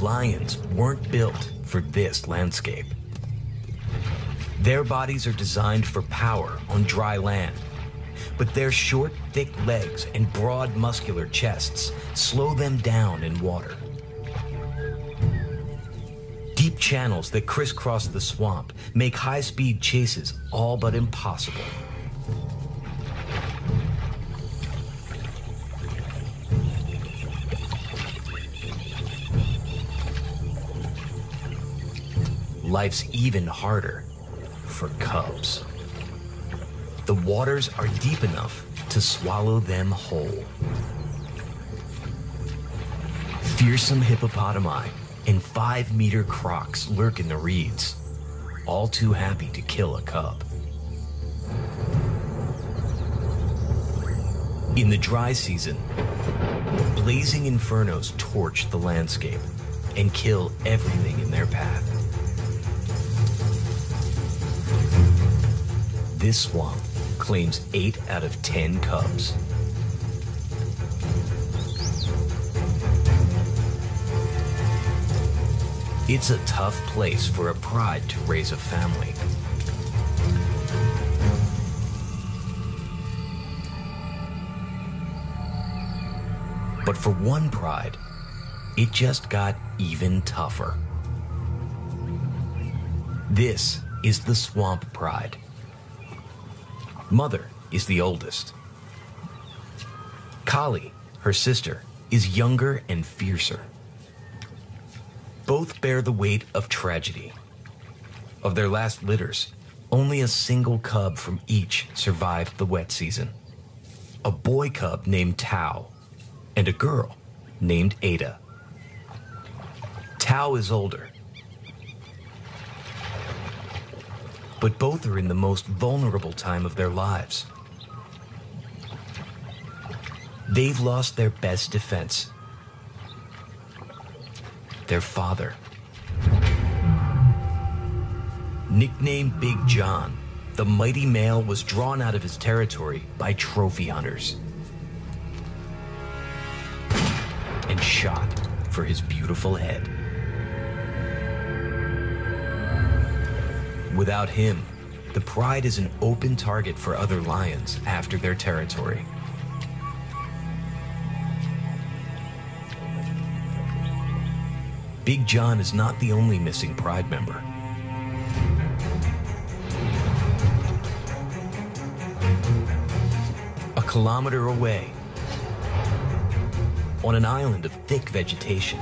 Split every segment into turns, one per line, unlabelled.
lions weren't built for this landscape. Their bodies are designed for power on dry land, but their short, thick legs and broad, muscular chests slow them down in water. Deep channels that crisscross the swamp make high-speed chases all but impossible. Life's even harder for cubs. The waters are deep enough to swallow them whole. Fearsome hippopotami and 5-meter crocs lurk in the reeds, all too happy to kill a cub. In the dry season, blazing infernos torch the landscape and kill everything in their path. This swamp claims 8 out of 10 cubs. It's a tough place for a pride to raise a family. But for one pride, it just got even tougher. This is the Swamp Pride. Mother is the oldest. Kali, her sister, is younger and fiercer. Both bear the weight of tragedy. Of their last litters, only a single cub from each survived the wet season. A boy cub named Tao and a girl named Ada. Tao is older, but both are in the most vulnerable time of their lives. They've lost their best defense, their father. Nicknamed Big John, the mighty male was drawn out of his territory by trophy hunters and shot for his beautiful head. Without him, the pride is an open target for other lions after their territory. Big John is not the only missing pride member. A kilometer away, on an island of thick vegetation,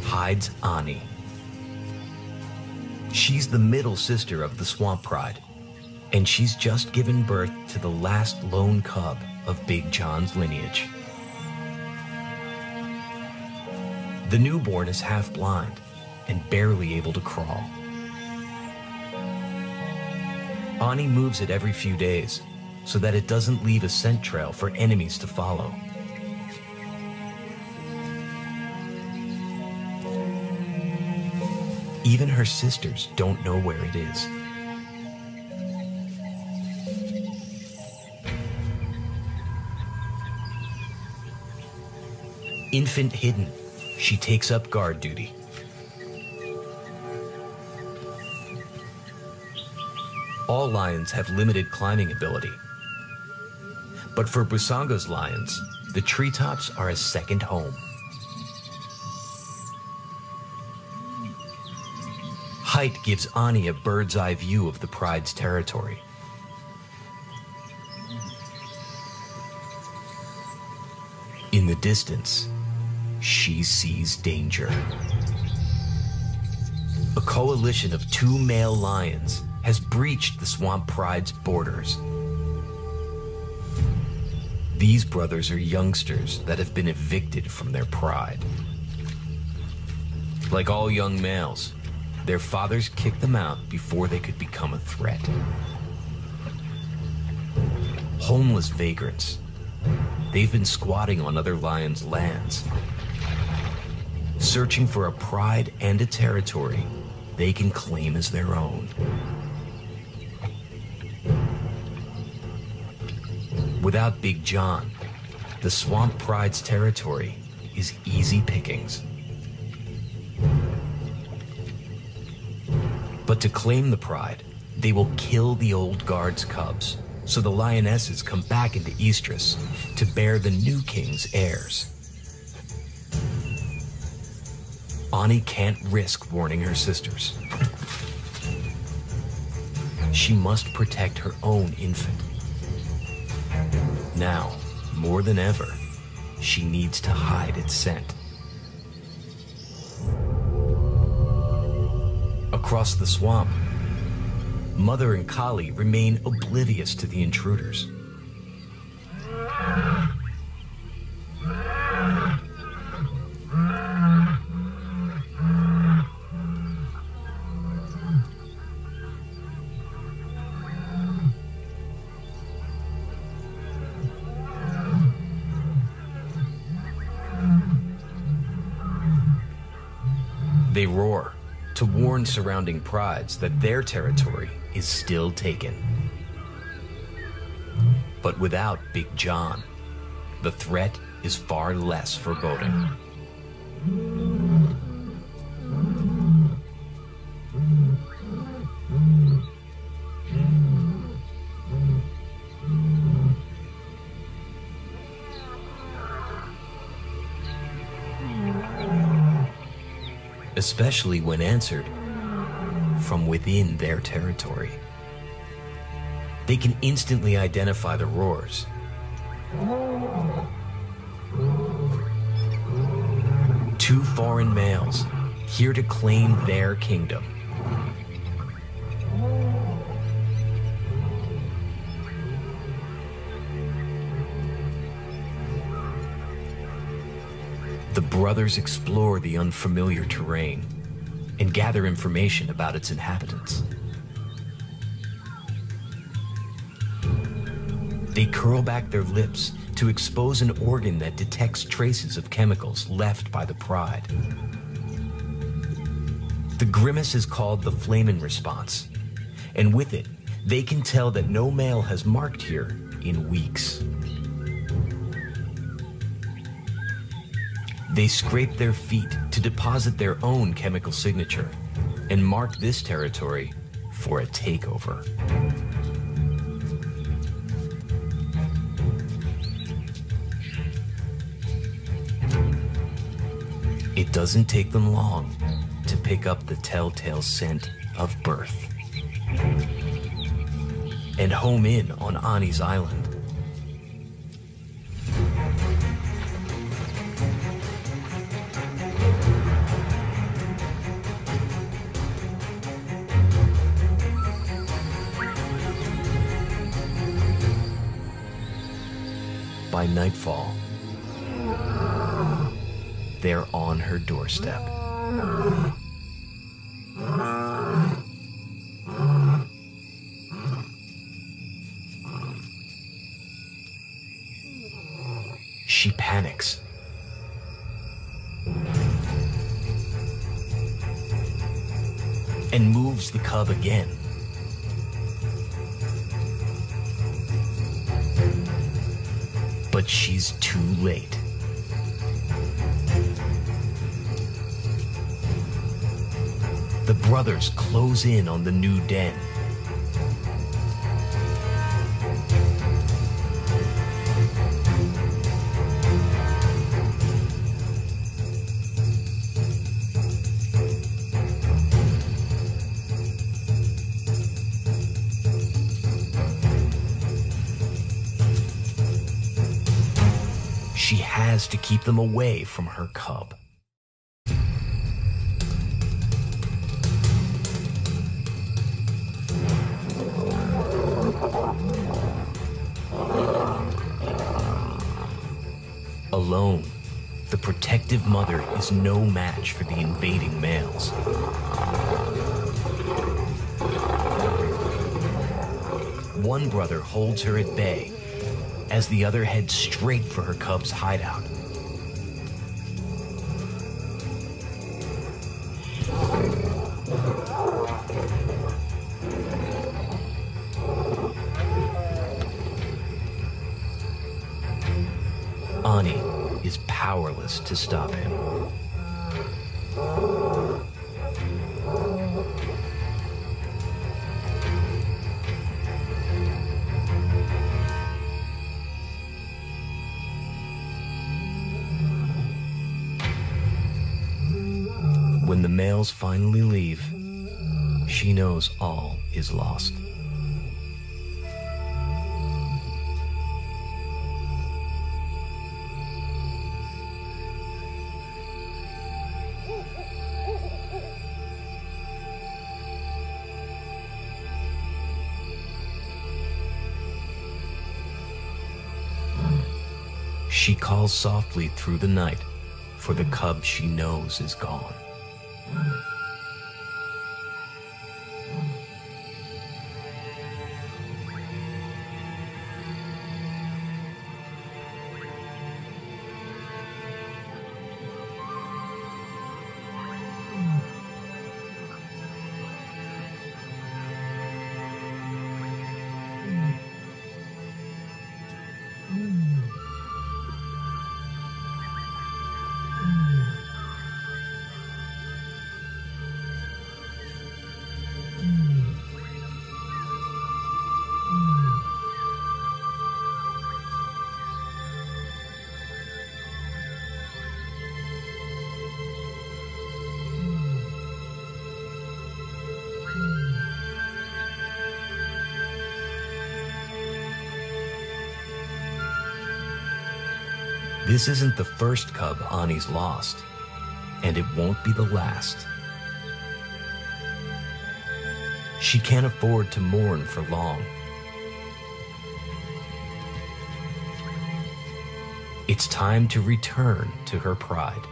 hides Ani. She's the middle sister of the Swamp Pride, and she's just given birth to the last lone cub of Big John's lineage. The newborn is half blind and barely able to crawl. Ani moves it every few days so that it doesn't leave a scent trail for enemies to follow. Even her sisters don't know where it is. Infant hidden, she takes up guard duty. All lions have limited climbing ability. But for Busanga's lions, the treetops are a second home. Height gives Ani a bird's eye view of the pride's territory. In the distance, she sees danger. A coalition of 2 male lions has breached the Swamp Pride's borders. These brothers are youngsters that have been evicted from their pride. Like all young males, their fathers kicked them out before they could become a threat. Homeless vagrants, they've been squatting on other lions' lands, searching for a pride and a territory they can claim as their own. Without Big John, the Swamp Pride's territory is easy pickings. But to claim the pride, they will kill the old guard's cubs, so the lionesses come back into Estrus to bear the new king's heirs. Ani can't risk warning her sisters. She must protect her own infant. Now, more than ever, she needs to hide its scent. Across the swamp, Mother and Kali remain oblivious to the intruders. They roar to warn surrounding prides that their territory is still taken. But without Big John, the threat is far less foreboding. Especially when answered from within their territory. They can instantly identify the roars. Two foreign males here to claim their kingdom. The brothers explore the unfamiliar terrain and gather information about its inhabitants. They curl back their lips to expose an organ that detects traces of chemicals left by the pride. The grimace is called the Flamen response, and with it, they can tell that no male has marked here in weeks. They scrape their feet to deposit their own chemical signature and mark this territory for a takeover. It doesn't take them long to pick up the telltale scent of birth and home in on Ani's island. By nightfall, they're on her doorstep. She panics. And moves the cub again. But she's too late. The brothers close in on the new den. She has to keep them away from her cub. Alone, the protective mother is no match for the invading males. One brother holds her at bay, as the other heads straight for her cub's hideout. Ani is powerless to stop him. When the males finally leave, she knows all is lost. She calls softly through the night for the cub she knows is gone. This isn't the first cub Ani's lost, and it won't be the last. She can't afford to mourn for long. It's time to return to her pride.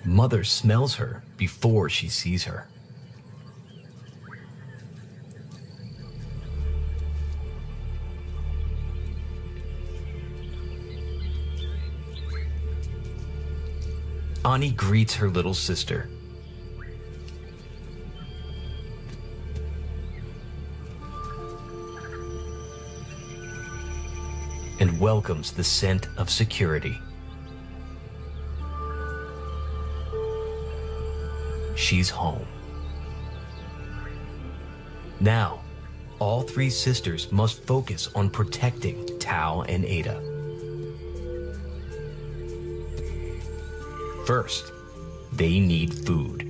Mother smells her before she sees her. Ani greets her little sister. And welcomes the scent of security. She's home. Now, all three sisters must focus on protecting Tao and Ada. First, they need food.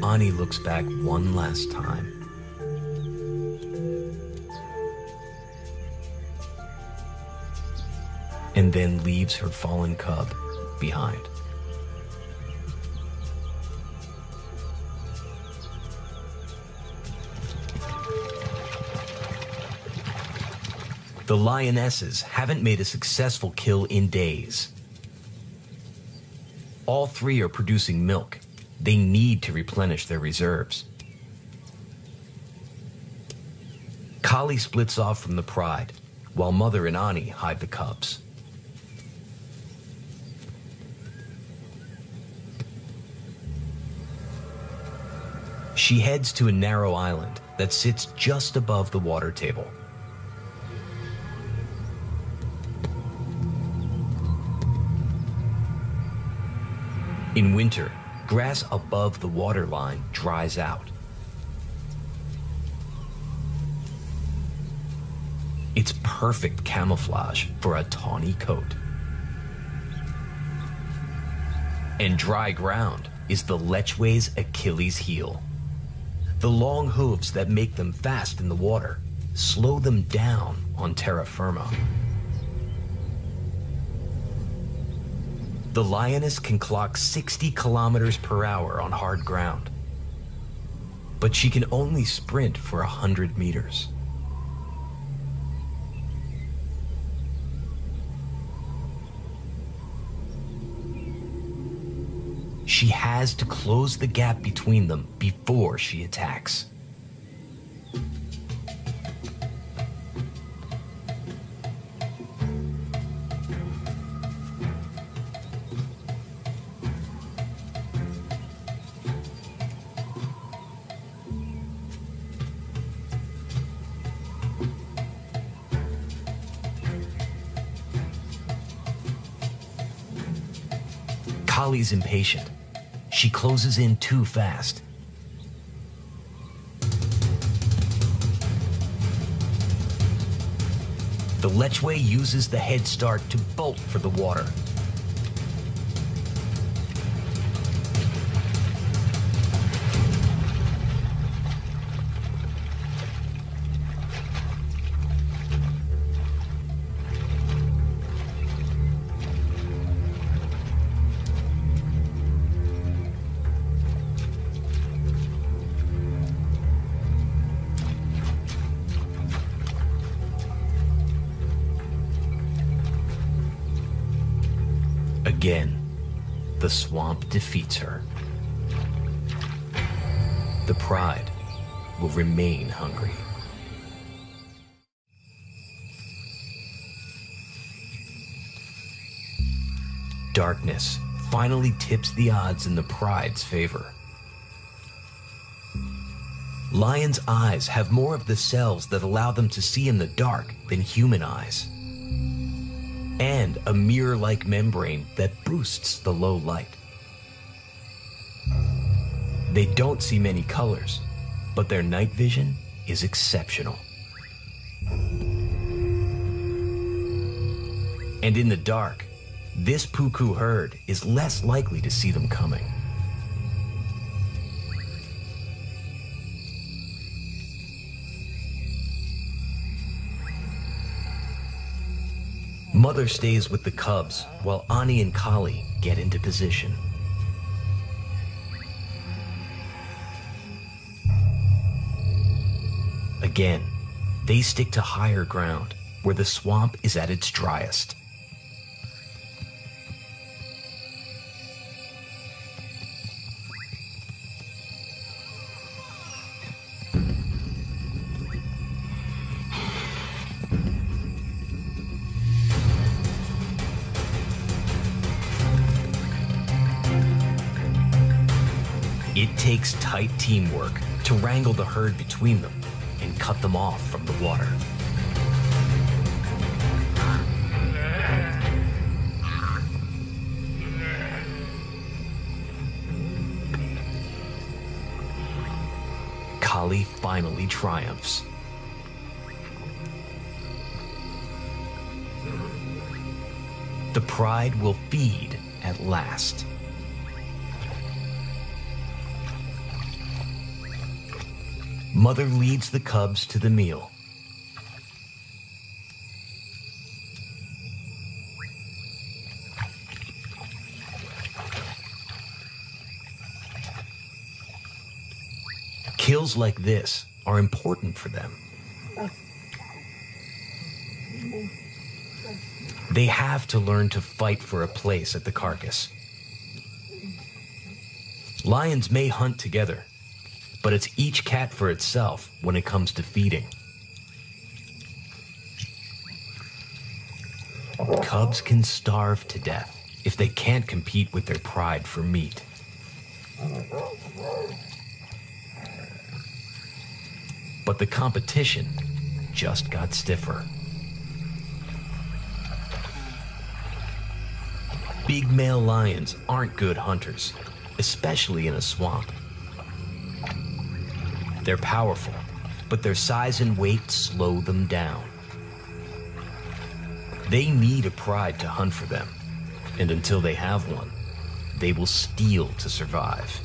Ani looks back one last time. And then leaves her fallen cub behind. The lionesses haven't made a successful kill in days. All three are producing milk. They need to replenish their reserves. Kali splits off from the pride, while Mother and Ani hide the cubs. She heads to a narrow island that sits just above the water table. In winter, grass above the waterline dries out. It's perfect camouflage for a tawny coat. And dry ground is the lechwe's Achilles heel. The long hooves that make them fast in the water slow them down on terra firma. The lioness can clock 60 kilometers per hour on hard ground, but she can only sprint for 100 meters. She has to close the gap between them before she attacks. Kali's impatient. She closes in too fast. The lechwe uses the head start to bolt for the water. Again, the swamp defeats her. The pride will remain hungry. Darkness finally tips the odds in the pride's favor. Lions' eyes have more of the cells that allow them to see in the dark than human eyes, and a mirror-like membrane that boosts the low light. They don't see many colors, but their night vision is exceptional. And in the dark, this puku herd is less likely to see them coming. Mother stays with the cubs while Ani and Kali get into position. Again, they stick to higher ground where the swamp is at its driest. It takes tight teamwork to wrangle the herd between them and cut them off from the water. Kali finally triumphs. The pride will feed at last. Mother leads the cubs to the meal. Kills like this are important for them. They have to learn to fight for a place at the carcass. Lions may hunt together, but it's each cat for itself when it comes to feeding. Cubs can starve to death if they can't compete with their pride for meat. But the competition just got stiffer. Big male lions aren't good hunters, especially in a swamp. They're powerful, but their size and weight slow them down. They need a pride to hunt for them, and until they have one, they will steal to survive.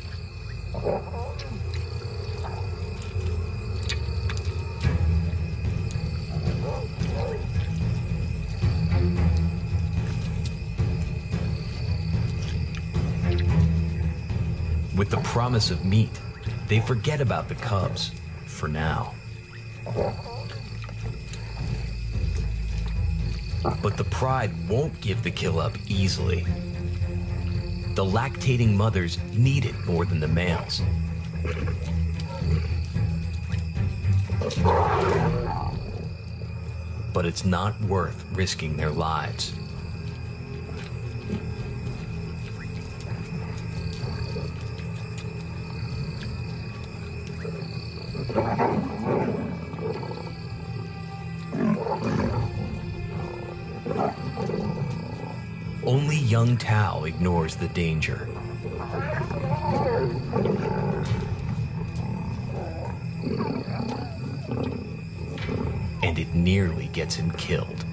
With the promise of meat, they forget about the cubs, for now. But the pride won't give the kill up easily. The lactating mothers need it more than the males. But it's not worth risking their lives. Only young Tao ignores the danger. And it nearly gets him killed.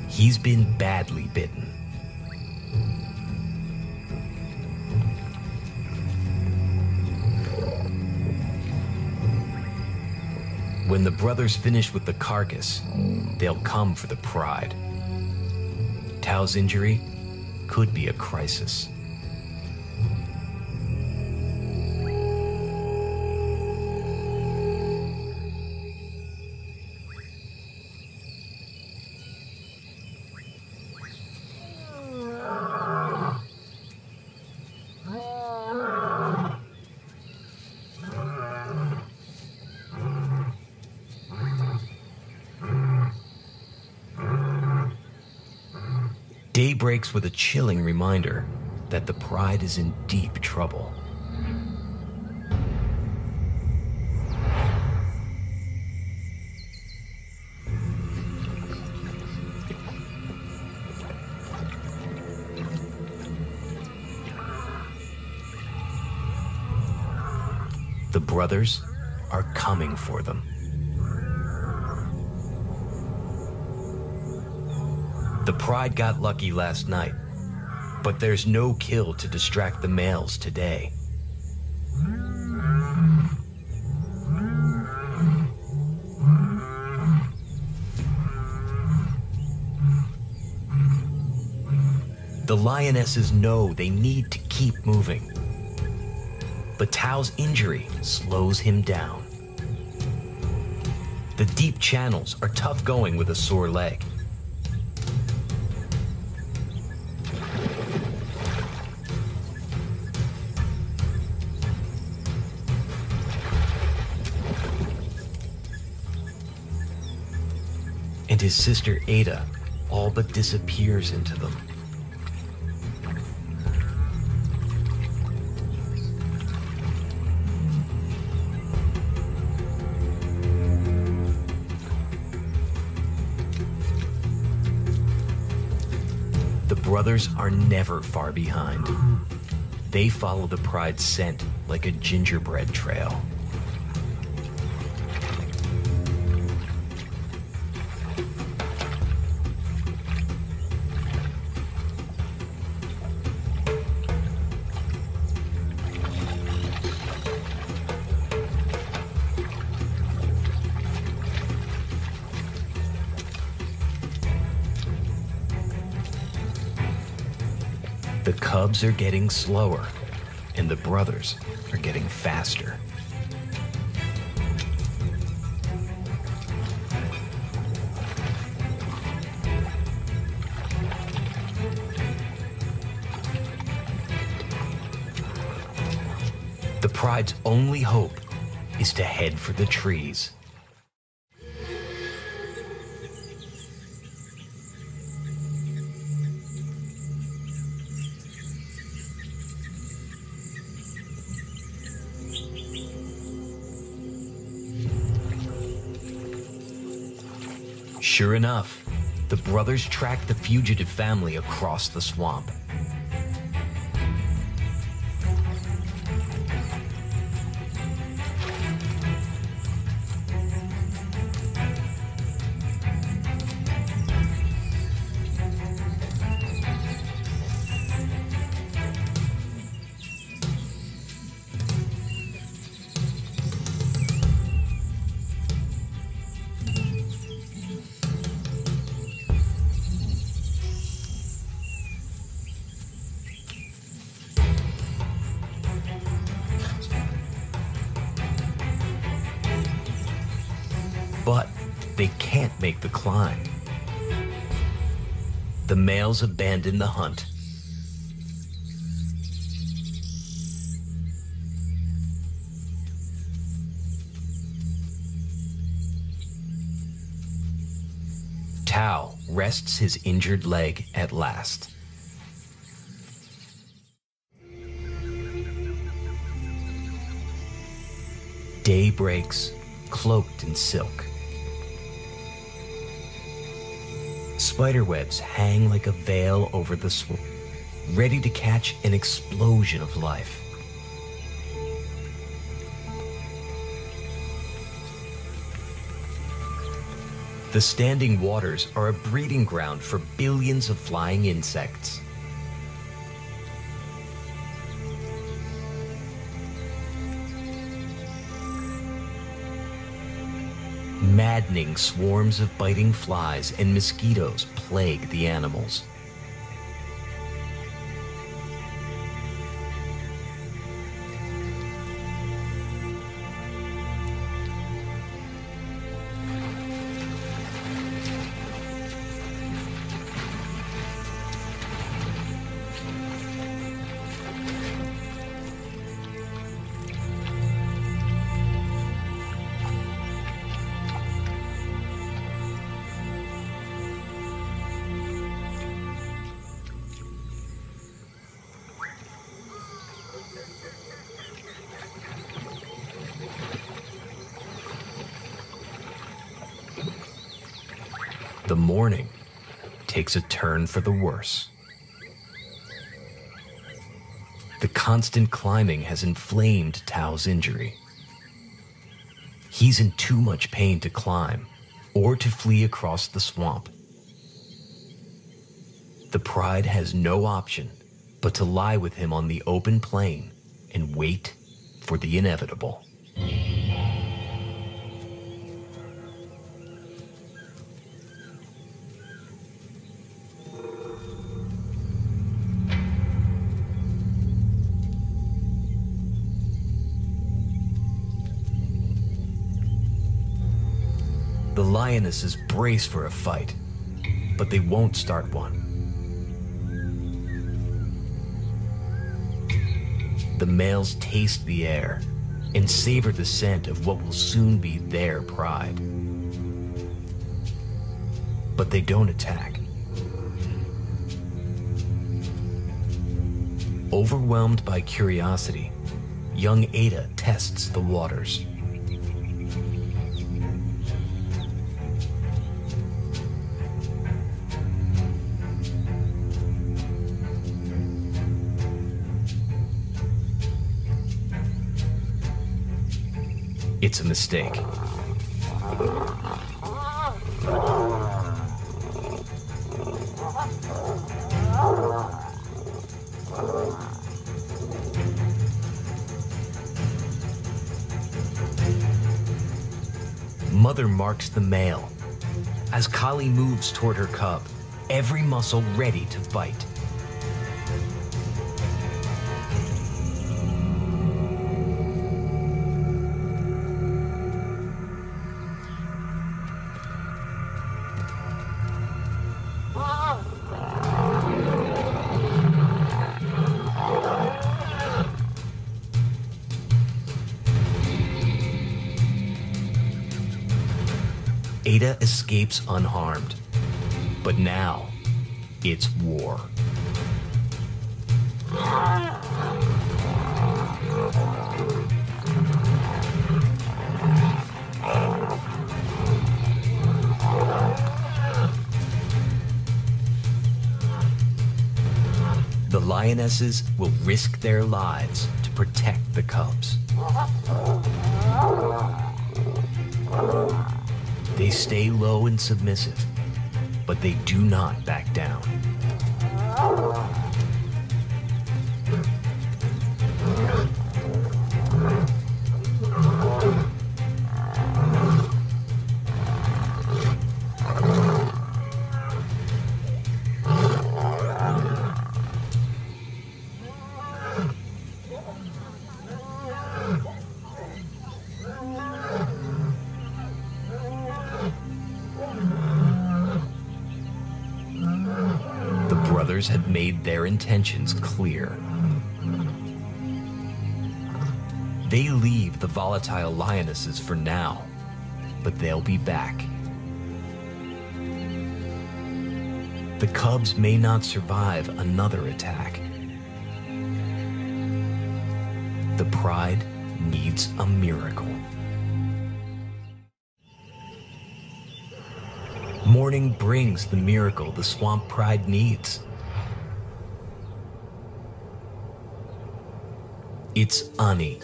He's been badly bitten. When the brothers finish with the carcass, they'll come for the pride. Tao's injury could be a crisis. Day breaks with a chilling reminder that the pride is in deep trouble. The brothers are coming for them. The pride got lucky last night, but there's no kill to distract the males today. The lionesses know they need to keep moving, but Tao's injury slows him down. The deep channels are tough going with a sore leg. And his sister Ada all but disappears into them. The brothers are never far behind. They follow the pride's scent like a gingerbread trail. The cubs are getting slower, and the brothers are getting faster. The pride's only hope is to head for the trees. Sure enough, the brothers track the fugitive family across the swamp. But they can't make the climb. The males abandon the hunt. cow rests his injured leg at last. Day breaks, cloaked in silk. Spiderwebs hang like a veil over the swamp, ready to catch an explosion of life. The standing waters are a breeding ground for billions of flying insects. Maddening swarms of biting flies and mosquitoes plague the animals. The morning takes a turn for the worse. The constant climbing has inflamed Tao's injury. He's in too much pain to climb or to flee across the swamp. The pride has no option but to lie with him on the open plain and wait for the inevitable. The lionesses brace for a fight, but they won't start one. The males taste the air and savor the scent of what will soon be their pride. But they don't attack. Overwhelmed by curiosity, young Ada tests the waters. It's a mistake. Mother marks the male. As Kali moves toward her cub, every muscle ready to bite. Ada escapes unharmed, but now it's war. The lionesses will risk their lives to protect the cubs. They stay low and submissive, but they do not back down. Had made their intentions clear. They leave the volatile lionesses for now, but they'll be back. the cubs may not survive another attack. The pride needs a miracle. Morning brings the miracle the swamp pride needs. It's Ani.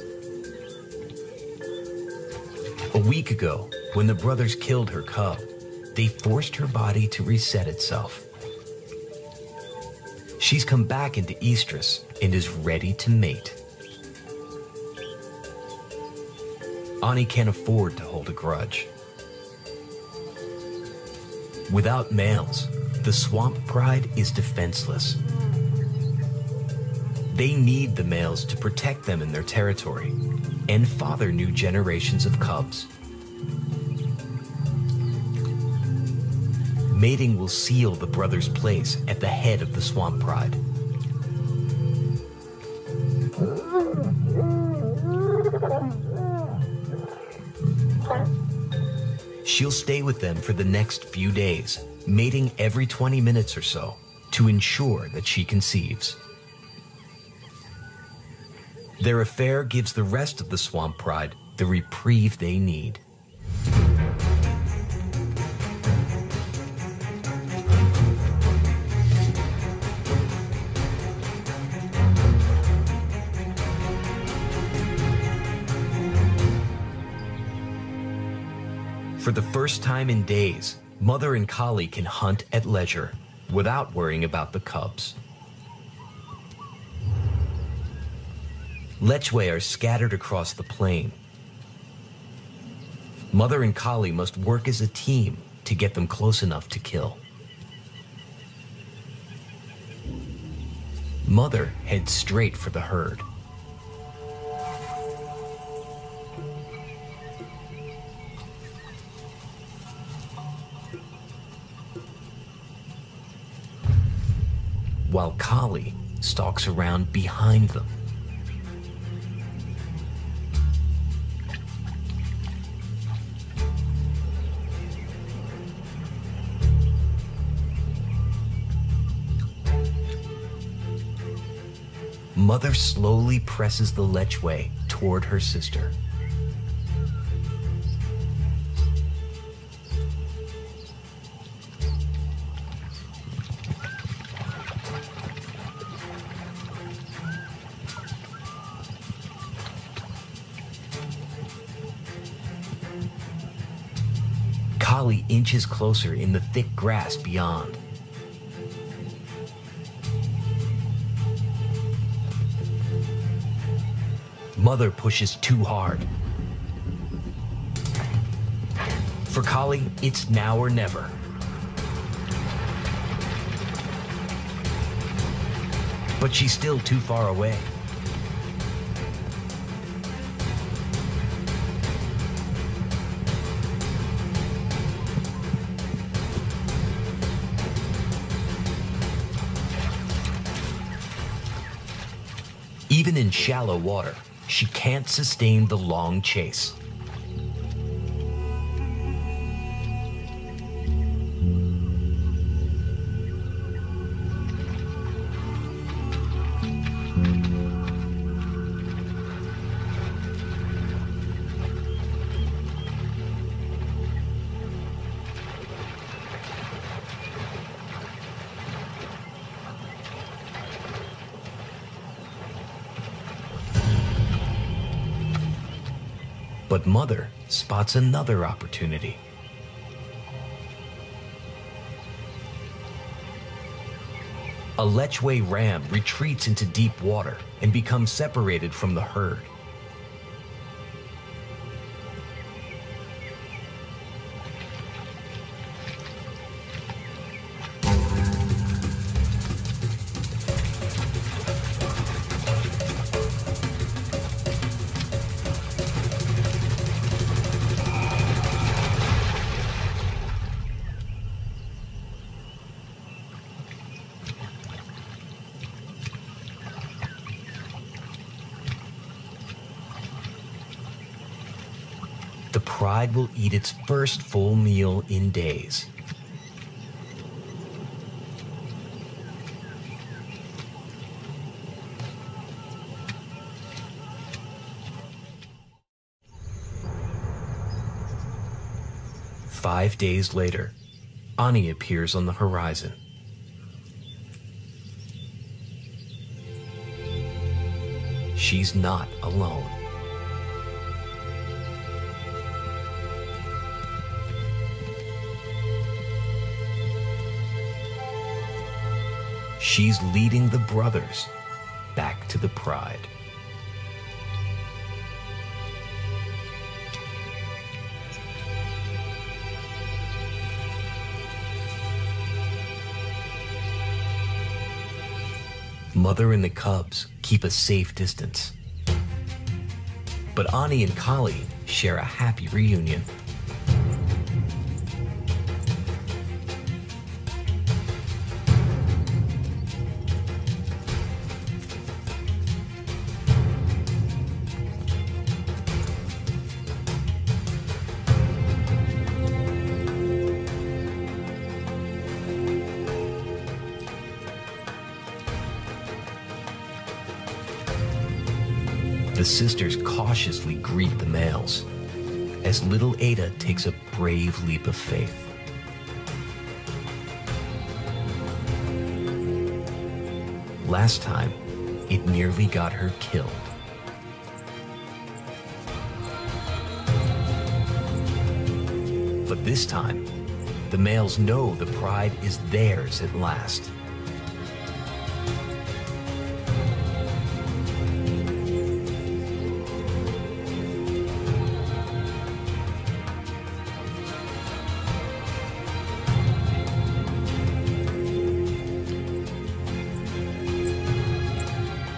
A week ago, when the brothers killed her cub, they forced her body to reset itself. She's come back into estrus and is ready to mate. Ani can't afford to hold a grudge. Without males, the swamp pride is defenseless. They need the males to protect them in their territory and father new generations of cubs. Mating will seal the brothers' place at the head of the swamp pride. She'll stay with them for the next few days, mating every 20 minutes or so to ensure that she conceives. Their affair gives the rest of the swamp pride the reprieve they need. For the first time in days, Mother and Kali can hunt at leisure without worrying about the cubs. Lechwe are scattered across the plain. Mother and Kali must work as a team to get them close enough to kill. Mother heads straight for the herd. While Kali stalks around behind them. Mother slowly presses the Lechwe toward her sister. Kali inches closer in the thick grass beyond. Mother pushes too hard. For Kali, it's now or never. But she's still too far away. Even in shallow water, she can't sustain the long chase. But Mother spots another opportunity. A Lechwe ram retreats into deep water and becomes separated from the herd. The pride will eat its first full meal in days. 5 days later, Ani appears on the horizon. She's not alone. She's leading the brothers back to the pride. Mother and the cubs keep a safe distance. But Ani and Kali share a happy reunion. The sisters cautiously greet the males as little Ada takes a brave leap of faith. Last time, it nearly got her killed. But this time, the males know the pride is theirs at last.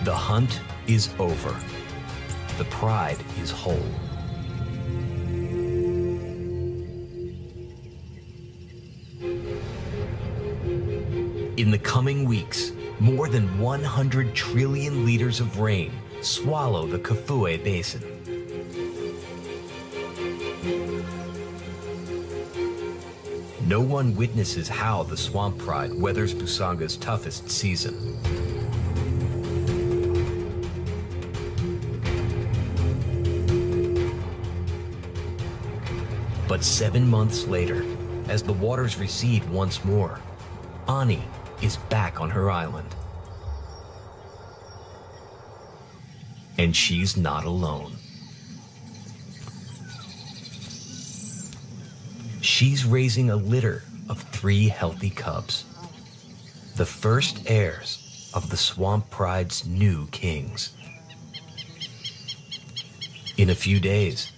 The hunt is over. The pride is whole. In the coming weeks, more than 100 trillion liters of rain swallow the Kafue Basin. No one witnesses how the swamp pride weathers Busanga's toughest season. But 7 months later, as the waters recede once more, Ani is back on her island. And she's not alone. She's raising a litter of 3 healthy cubs, the first heirs of the Swamp Pride's new kings. In a few days,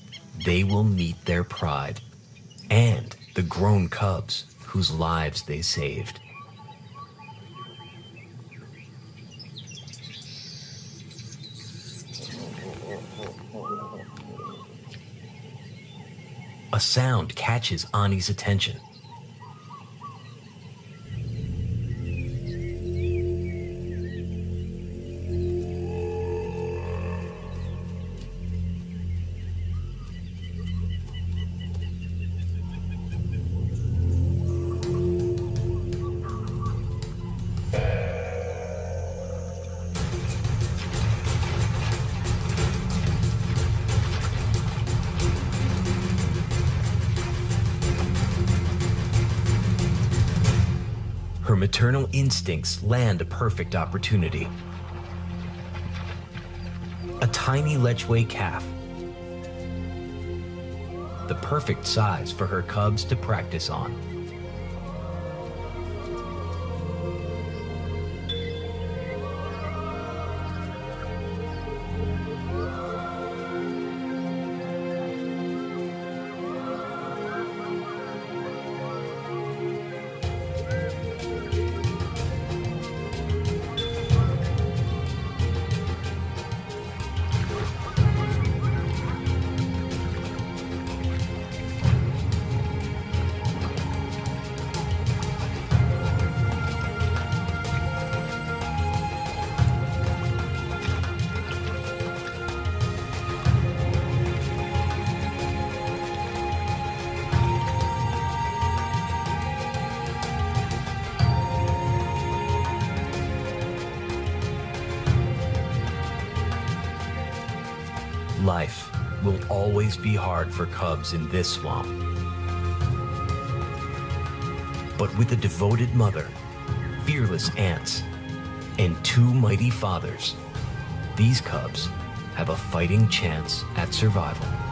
they will meet their pride and the grown cubs whose lives they saved. A sound catches Ani's attention. Her maternal instincts land a perfect opportunity. A tiny Lechwe calf. The perfect size for her cubs to practice on. Life will always be hard for cubs in this swamp. But with a devoted mother, fearless aunts, and two mighty fathers, these cubs have a fighting chance at survival.